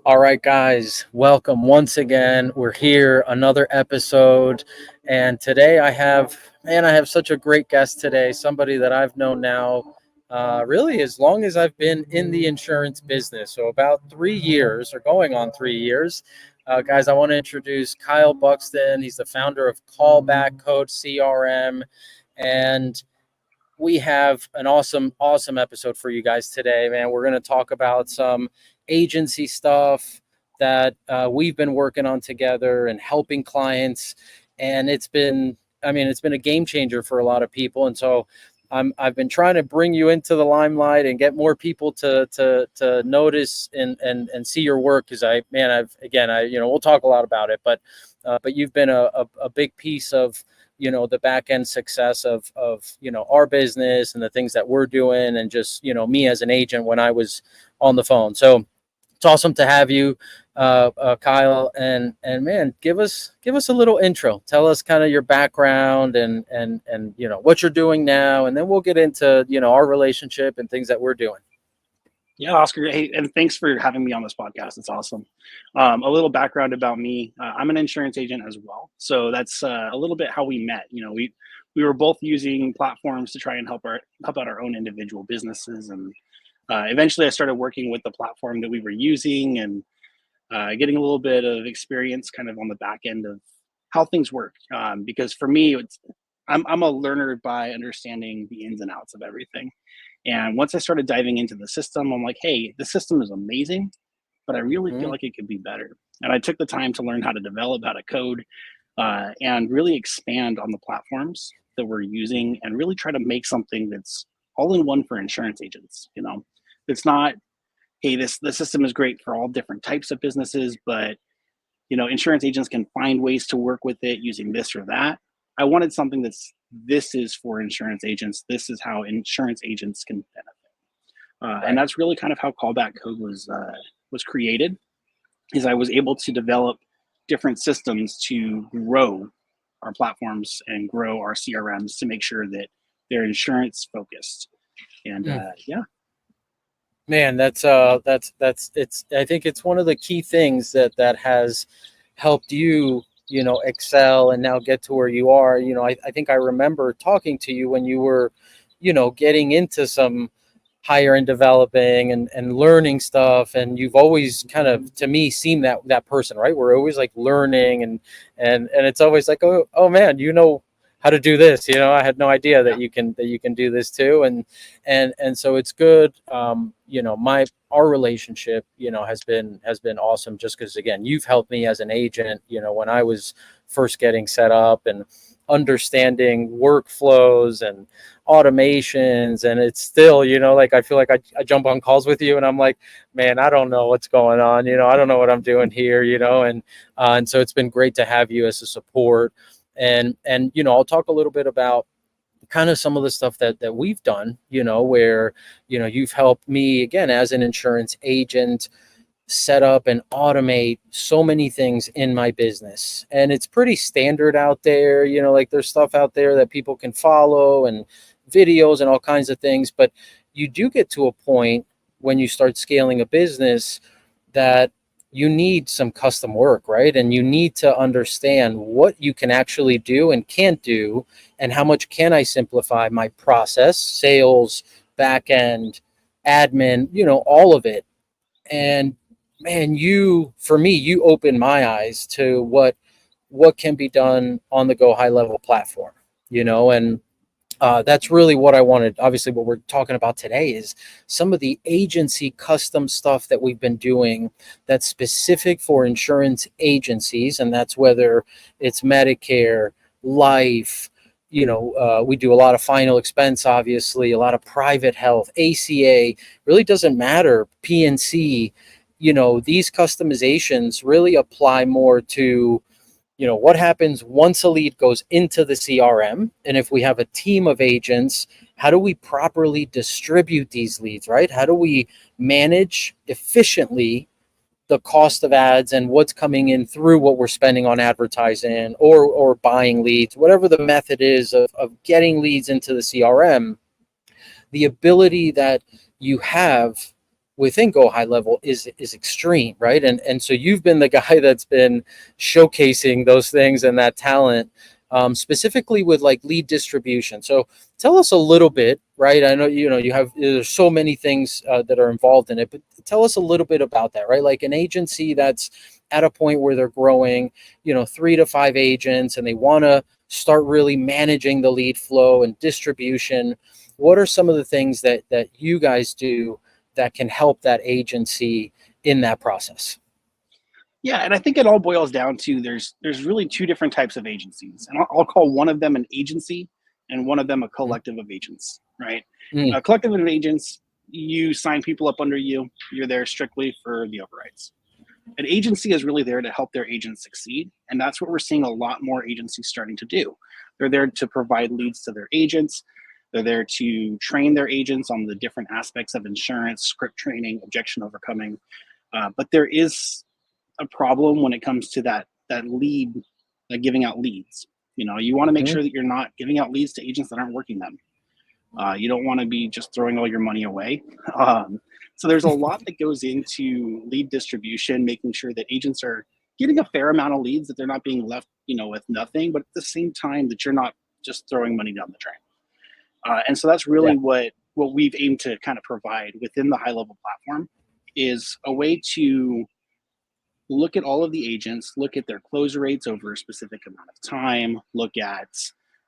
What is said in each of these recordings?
All right, guys, welcome once again. We're here, another episode. And today I have such a great guest today, somebody that I've known now really as long as I've been in the insurance business. So about 3 years or going on 3 years. Guys, I want to introduce Kyle Buxton. He's the founder of Callback Code CRM. And we have an awesome episode for you guys today, man. We're going to talk about some agency stuff that we've been working on together and helping clients. And it's been a game changer for a lot of people. And so I've been trying to bring you into the limelight and get more people to notice and see your work. Because we'll talk a lot about it, but you've been a big piece of the back end success of our business and the things that we're doing, and just me as an agent when I was on the phone. So it's awesome to have you, Kyle, and man, give us a little intro. Tell us kind of your background and what you're doing now, and then we'll get into our relationship and things that we're doing. Yeah, Oscar. Hey, and thanks for having me on this podcast. It's awesome. A little background about me. I'm an insurance agent as well. So that's a little bit how we met. We were both using platforms to try and help out our own individual businesses. And eventually I started working with the platform that we were using and getting a little bit of experience kind of on the back end of how things work. Because for me, I'm a learner by understanding the ins and outs of everything. And once I started diving into the system, I'm like, hey, the system is amazing, but I really feel like it could be better. And I took the time to learn how to develop, how to code, and really expand on the platforms that we're using and really try to make something that's all in one for insurance agents. It's not, hey, the system is great for all different types of businesses, but insurance agents can find ways to work with it using this or that. I wanted something this is for insurance agents. This is how insurance agents can benefit. Right. And that's really kind of how Callback Code was created, is I was able to develop different systems to grow our platforms and grow our CRMs to make sure that they're insurance focused. And yeah. Man, that's it's I think it's one of the key things that has helped you excel and now get to where you are. I think I remember talking to you when you were getting into some higher end developing and learning stuff, and you've always kind of, to me, seemed that person, right? We're always like learning and it's always like, oh man, how to do this. I had no idea that you can do this too. And so it's good. Our relationship has been awesome, just because, again, you've helped me as an agent when I was first getting set up and understanding workflows and automations. And it's still like, I feel like I jump on calls with you and I'm like, man, I don't know what's going on. I don't know what I'm doing here. And so it's been great to have you as a support. And I'll talk a little bit about kind of some of the stuff that we've done, where you've helped me, again, as an insurance agent, set up and automate so many things in my business. And it's pretty standard out there, like there's stuff out there that people can follow and videos and all kinds of things. But you do get to a point when you start scaling a business that you need some custom work, right? And you need to understand what you can actually do and can't do, and how much can I simplify my process, sales, back end, admin, all of it. And man, for me, you opened my eyes to what can be done on the Go high level platform, and that's really what I wanted. Obviously, what we're talking about today is some of the agency custom stuff that we've been doing that's specific for insurance agencies. And that's whether it's Medicare, life, we do a lot of final expense, obviously, a lot of private health, ACA, really doesn't matter, PNC. These customizations really apply more to what happens once a lead goes into the CRM. And if we have a team of agents, how do we properly distribute these leads, right? How do we manage efficiently the cost of ads and what's coming in through what we're spending on advertising or buying leads, whatever the method is of getting leads into the CRM. The ability that you have within Go High Level is extreme, right? And so you've been the guy that's been showcasing those things and that talent, specifically with like lead distribution. So tell us a little bit, right? I know you have, there's so many things that are involved in it, but tell us a little bit about that, right? Like an agency that's at a point where they're growing, 3 to 5 agents, and they want to start really managing the lead flow and distribution. What are some of the things that you guys do that can help that agency in that process? Yeah, and I think it all boils down to there's really two different types of agencies, and I'll call one of them an agency and one of them a collective of agents, right? Mm-hmm. A collective of agents, you sign people up under you. You're there strictly for the overrides. An agency is really there to help their agents succeed, and that's what we're seeing a lot more agencies starting to do. They're there to provide leads to their agents. They're there to train their agents on the different aspects of insurance, script training, objection overcoming. But there is a problem when it comes to that lead, like giving out leads. You want to make Mm-hmm. sure that you're not giving out leads to agents that aren't working them. You don't want to be just throwing all your money away. So there's a lot that goes into lead distribution, making sure that agents are getting a fair amount of leads, that they're not being left, with nothing, but at the same time that you're not just throwing money down the drain. And so that's Yeah. really what we've aimed to kind of provide within the high level platform, is a way to look at all of the agents, look at their close rates over a specific amount of time, look at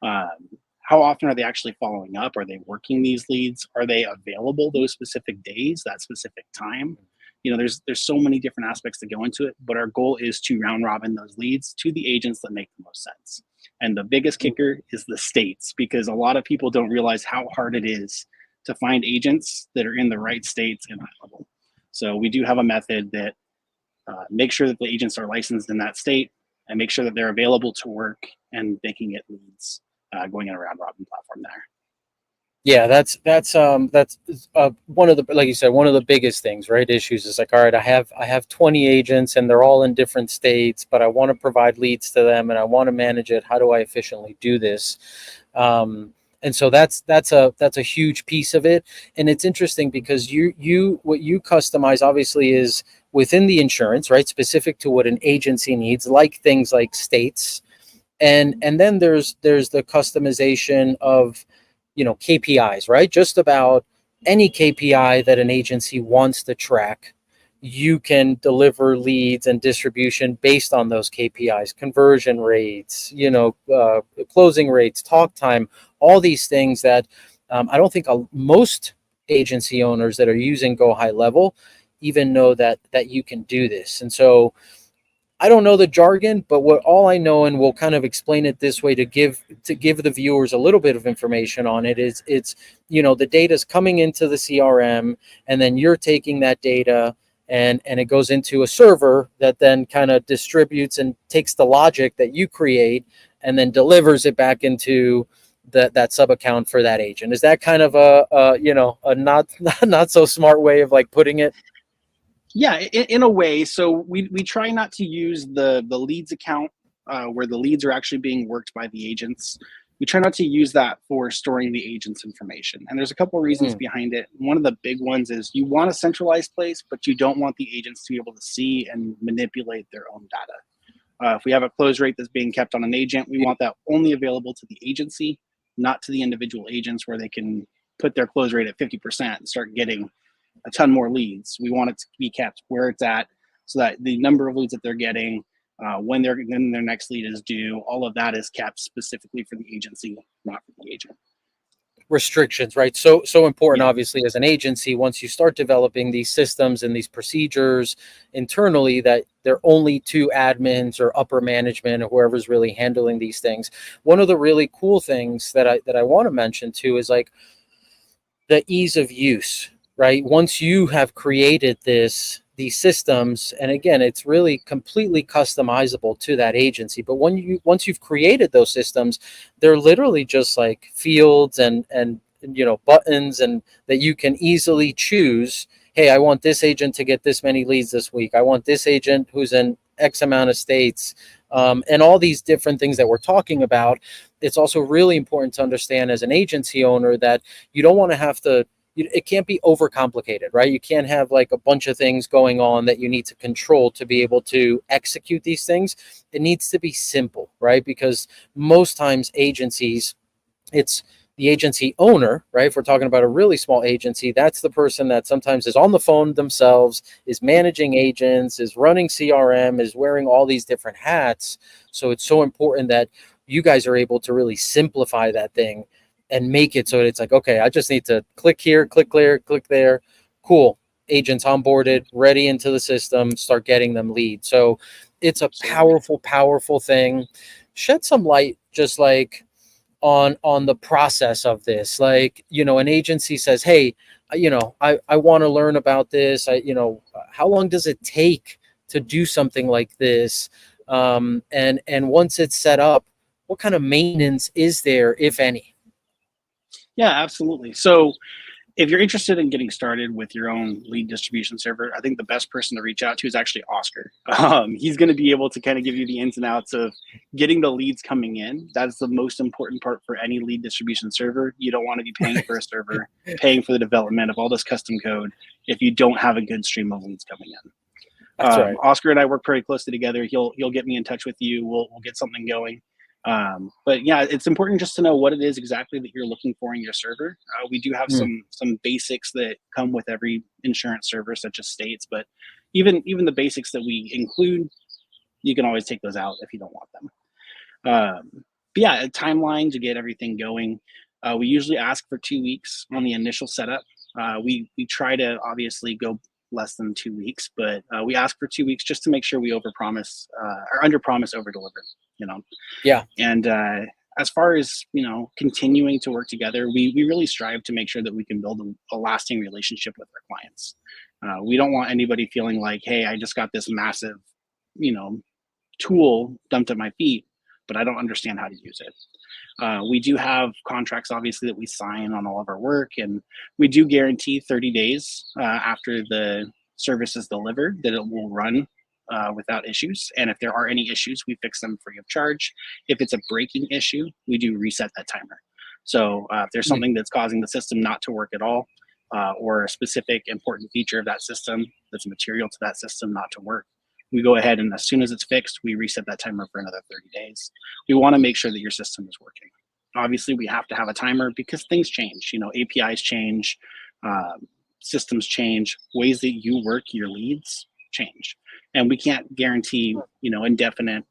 um, how often are they actually following up? Are they working these leads? Are they available those specific days, that specific time? There's so many different aspects that go into it, but our goal is to round robin those leads to the agents that make the most sense. And the biggest kicker is the states, because a lot of people don't realize how hard it is to find agents that are in the right states and high level. So we do have a method that make sure that the agents are licensed in that state, and make sure that they're available to work and making it leads, going in a round robin platform there. Yeah, that's one of the, like you said, one of the biggest things, right? Issues is like, all right, I have 20 agents and they're all in different states, but I want to provide leads to them and I want to manage it. How do I efficiently do this? And so that's a huge piece of it. And it's interesting because you what you customize obviously is within the insurance, right? Specific to what an agency needs, like things like states. And then there's the customization of, KPIs, right? Just about any KPI that an agency wants to track, you can deliver leads and distribution based on those KPIs: conversion rates, closing rates, talk time, all these things that I don't think most agency owners that are using Go High Level even know that you can do this. And so I don't know the jargon, but what all I know, and we'll kind of explain it this way to give the viewers a little bit of information on it, is it's, the data's coming into the CRM, and then you're taking that data and it goes into a server that then kind of distributes and takes the logic that you create and then delivers it back into that sub account for that agent. Is that kind of a not not so smart way of like putting it? Yeah, in a way. So we try not to use the leads account, where the leads are actually being worked by the agents. We try not to use that for storing the agent's information. And there's a couple of reasons Mm, behind it. One of the big ones is you want a centralized place, but you don't want the agents to be able to see and manipulate their own data. If we have a close rate that's being kept on an agent, we want that only available to the agency, not to the individual agents, where they can put their close rate at 50% and start getting a ton more leads. We want it to be kept where it's at, so that the number of leads that they're getting, when their next lead is due, all of that is kept specifically for the agency, not for the agent. restrictions, right? So important, Yeah. obviously, as an agency. Once you start developing these systems and these procedures internally, that they're only to admins or upper management or whoever's really handling these things. One of the really cool things that I want to mention too is like the ease of use, right? Once you have created these systems, and again, it's really completely customizable to that agency. But once you've created those systems, they're literally just like fields and buttons, and that you can easily choose. Hey, I want this agent to get this many leads this week. I want this agent who's in X amount of states, and all these different things that we're talking about. It's also really important to understand as an agency owner that you don't want to have to it can't be overcomplicated, right? You can't have like a bunch of things going on that you need to control to be able to execute these things. It needs to be simple, right? Because most times agencies, it's the agency owner, right? If we're talking about a really small agency, that's the person that sometimes is on the phone themselves, is managing agents, is running CRM, is wearing all these different hats. So it's so important that you guys are able to really simplify that thing and make it so it's like, okay, I just need to click here, click there, click there. Cool. Agents onboarded, ready into the system, start getting them leads. So it's a Absolutely. powerful, powerful thing. Shed some light, just like on the process of this. Like, an agency says, hey, I want to learn about this. How long does it take to do something like this? And once it's set up, what kind of maintenance is there, if any? Yeah, absolutely. So if you're interested in getting started with your own lead distribution server, I think the best person to reach out to is actually Oscar. He's going to be able to kind of give you the ins and outs of getting the leads coming in. That's the most important part for any lead distribution server. You don't want to be paying for a server, paying for the development of all this custom code if you don't have a good stream of leads coming in. That's right. Oscar and I work pretty closely together. He'll get me in touch with you. We'll get something going. But yeah, it's important just to know what it is exactly that you're looking for in your server. We do have Mm, some basics that come with every insurance server, such as states. But even the basics that we include, you can always take those out if you don't want them. But yeah, a timeline to get everything going. We usually ask for 2 weeks on the initial setup. We try to obviously go less than 2 weeks, but we ask for 2 weeks just to make sure we overpromise or under promise over deliver. You know, yeah. and as far as continuing to work together, we really strive to make sure that we can build a lasting relationship with our clients. We don't want anybody feeling like, hey, I just got this massive, you know, tool dumped at my feet, but I don't understand how to use it. We do have contracts, obviously, that we sign on all of our work, and we do guarantee 30 days after the service is delivered that it will run without issues. And if there are any issues, we fix them free of charge. If it's a breaking issue, we do reset that timer. So if there's Mm, something that's causing the system not to work at all, or a specific important feature of that system that's material to that system not to work, we go ahead and as soon as it's fixed, we reset that timer for another 30 days. We want to make sure that your system is working. Obviously, we have to have a timer because things change. APIs change, systems change, ways that you work your leads change, and we can't guarantee indefinite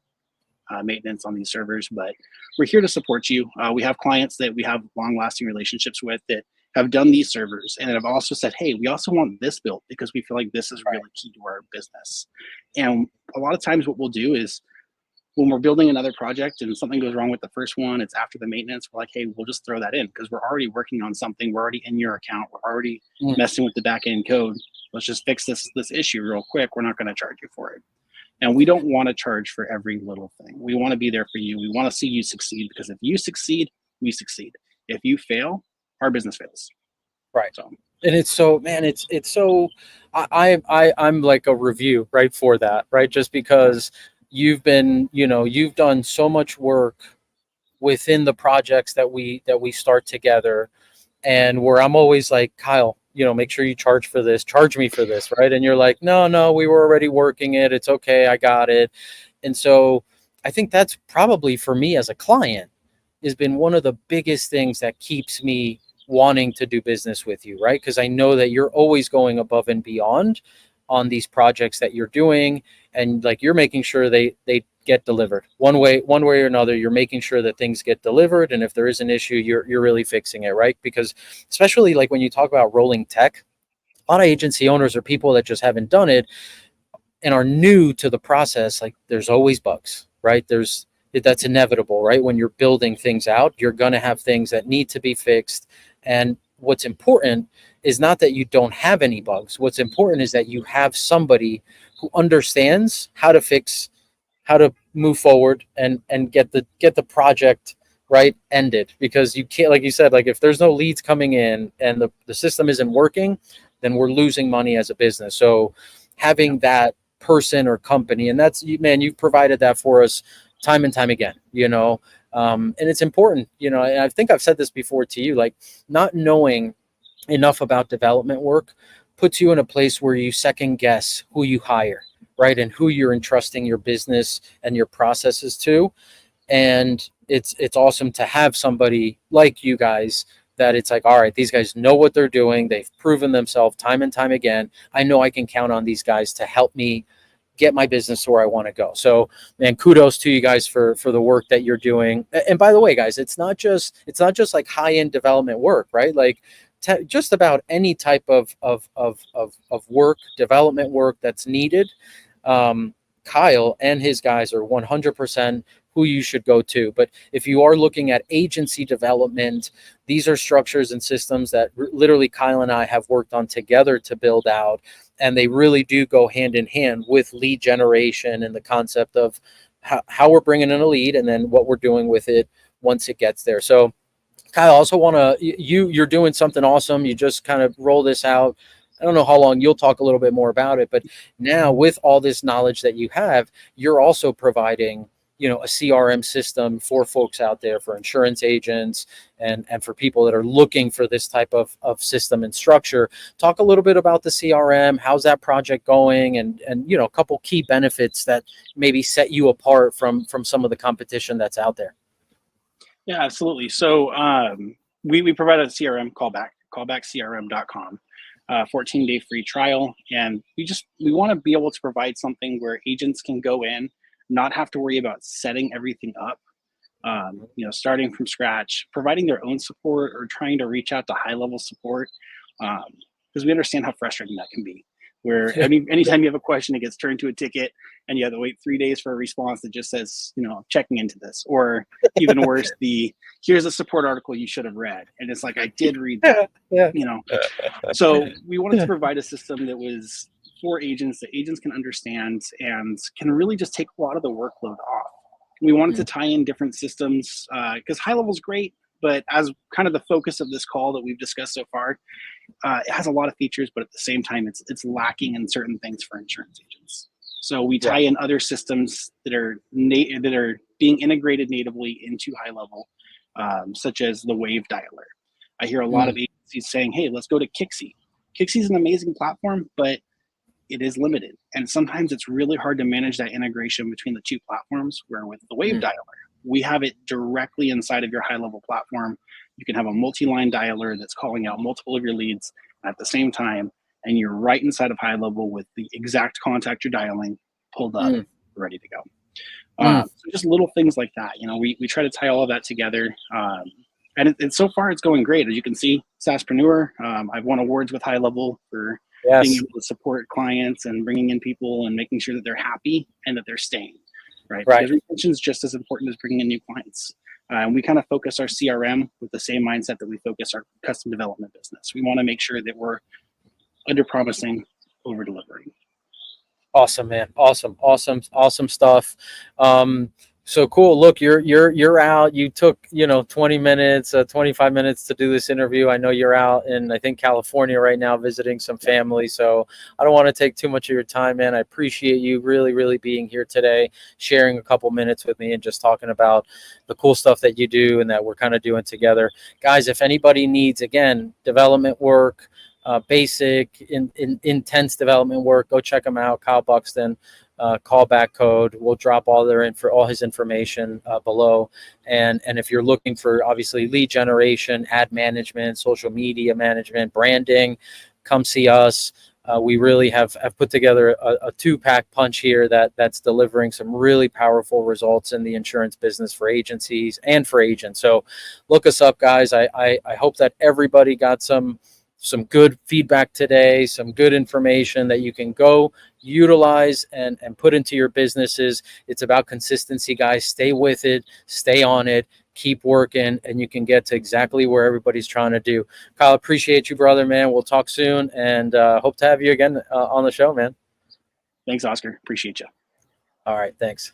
maintenance on these servers. But we're here to support you. We have clients that we have long-lasting relationships with that have done these servers and have also said, hey, we also want this built because we feel like this is right. really key to our business. And a lot of times what we'll do is when we're building another project and something goes wrong with the first one, it's after the maintenance, we're like, hey, we'll just throw that in because we're already working on something. We're already in your account. We're already Mm, messing with the back end code. Let's just fix this issue real quick. We're not going to charge you for it. And we don't want to charge for every little thing. We want to be there for you. We want to see you succeed because if you succeed, we succeed. If you fail, our business fails. right. So And it's so, man, it's so, I'm like a review, right, for that, right? Just because you've done so much work within the projects that we start together, and where I'm always like, Kyle, make sure you charge me for this, right? And you're like, no, no, we were already working it. It's okay. I got it. And so I think that's probably for me as a client has been one of the biggest things that keeps me wanting to do business with you, right? Because I know that you're always going above and beyond on these projects that you're doing, and like you're making sure they get delivered one way or another. You're making sure that things get delivered, and if there is an issue, you're really fixing it, right? Because especially like when you talk about rolling tech, a lot of agency owners are people that just haven't done it and are new to the process. Like there's always bugs, right? That's inevitable, right? When you're building things out, you're going to have things that need to be fixed. And what's important is not that you don't have any bugs. What's important is that you have somebody who understands how to fix, how to move forward and get the project right ended. Because you can't, like you said, like if there's no leads coming in and the system isn't working, then we're losing money as a business. So yeah, having that person or company, and that's, man, you've provided that for us time and time again, and it's important, and I think I've said this before to you, like not knowing enough about development work puts you in a place where you second guess who you hire, right? And who you're entrusting your business and your processes to. And it's awesome to have somebody like you guys that it's like, all right, these guys know what they're doing. They've proven themselves time and time again. I know I can count on these guys to help me get my business to where I want to go. So, man, kudos to you guys for the work that you're doing. And by the way, guys, it's not just like high end development work, right? Like just about any type of work, development work that's needed. Um, Kyle and his guys are 100% who you should go to. But if you are looking at agency development, these are structures and systems that literally Kyle and I have worked on together to build out. And they really do go hand in hand with lead generation and the concept of how we're bringing in a lead and then what we're doing with it once it gets there. So, Kyle, I also want to you're doing something awesome. You just kind of roll this out. I don't know how long you'll talk a little bit more about it, but now with all this knowledge that you have, you're also providing, a CRM system for folks out there, for insurance agents and for people that are looking for this type of system and structure. Talk a little bit about the CRM. How's that project going? And a couple key benefits that maybe set you apart from some of the competition that's out there. Yeah, absolutely. So we provide a CRM callbackcrm.com, 14-day free trial. And we want to be able to provide something where agents can go in, not have to worry about setting everything up, starting from scratch, providing their own support or trying to reach out to high level support. Because we understand how frustrating that can be. Where anytime you have a question, it gets turned to a ticket and you have to wait 3 days for a response that just says, checking into this. Or even worse, here's a support article you should have read. And it's like, I did read that, Yeah. So we wanted to provide a system that was for agents that agents can understand and can really just take a lot of the workload off. We wanted to tie in different systems because high level is great, but as kind of the focus of this call that we've discussed so far, it has a lot of features, but at the same time, it's lacking in certain things for insurance agents. So we tie in other systems that are being integrated natively into high level, such as the Wave Dialer. I hear a lot of agencies saying, "Hey, let's go to Kixie." Kixie is an amazing platform, but it is limited, and sometimes it's really hard to manage that integration between the two platforms. Where with the Wave Dialer, we have it directly inside of your high level platform. You can have a multi-line dialer that's calling out multiple of your leads at the same time, and you're right inside of high level with the exact contact you're dialing pulled up, ready to go. So just little things like that. We try to tie all of that together. And so far it's going great. As you can see, SaaSpreneur, I've won awards with high level for being able to support clients and bringing in people and making sure that they're happy and that they're staying. Right. Because retention is just as important as bringing in new clients. And we kind of focus our CRM with the same mindset that we focus our custom development business. We want to make sure that we're under promising, over delivering. Awesome, man. Awesome stuff. So cool. Look, you're out. You took 20 minutes, 25 minutes to do this interview. I know you're out in, I think, California right now visiting some family. So I don't want to take too much of your time, man. I appreciate you really, really being here today, sharing a couple minutes with me and just talking about the cool stuff that you do and that we're kind of doing together. Guys, if anybody needs, again, development work, basic, intense development work, go check them out. Kyle Buxton, callback code. We'll drop all his information below. And if you're looking for obviously lead generation, ad management, social media management, branding, come see us. We really have put together a two-pack punch here that's delivering some really powerful results in the insurance business for agencies and for agents. So look us up, guys. I hope that everybody got some good feedback today, some good information that you can go utilize and put into your businesses. It's about consistency, guys. Stay with it, stay on it, keep working, and you can get to exactly where everybody's trying to do. Kyle, appreciate you, brother, man. We'll talk soon, and hope to have you again on the show, man. Thanks, Oscar. Appreciate you. All right, thanks.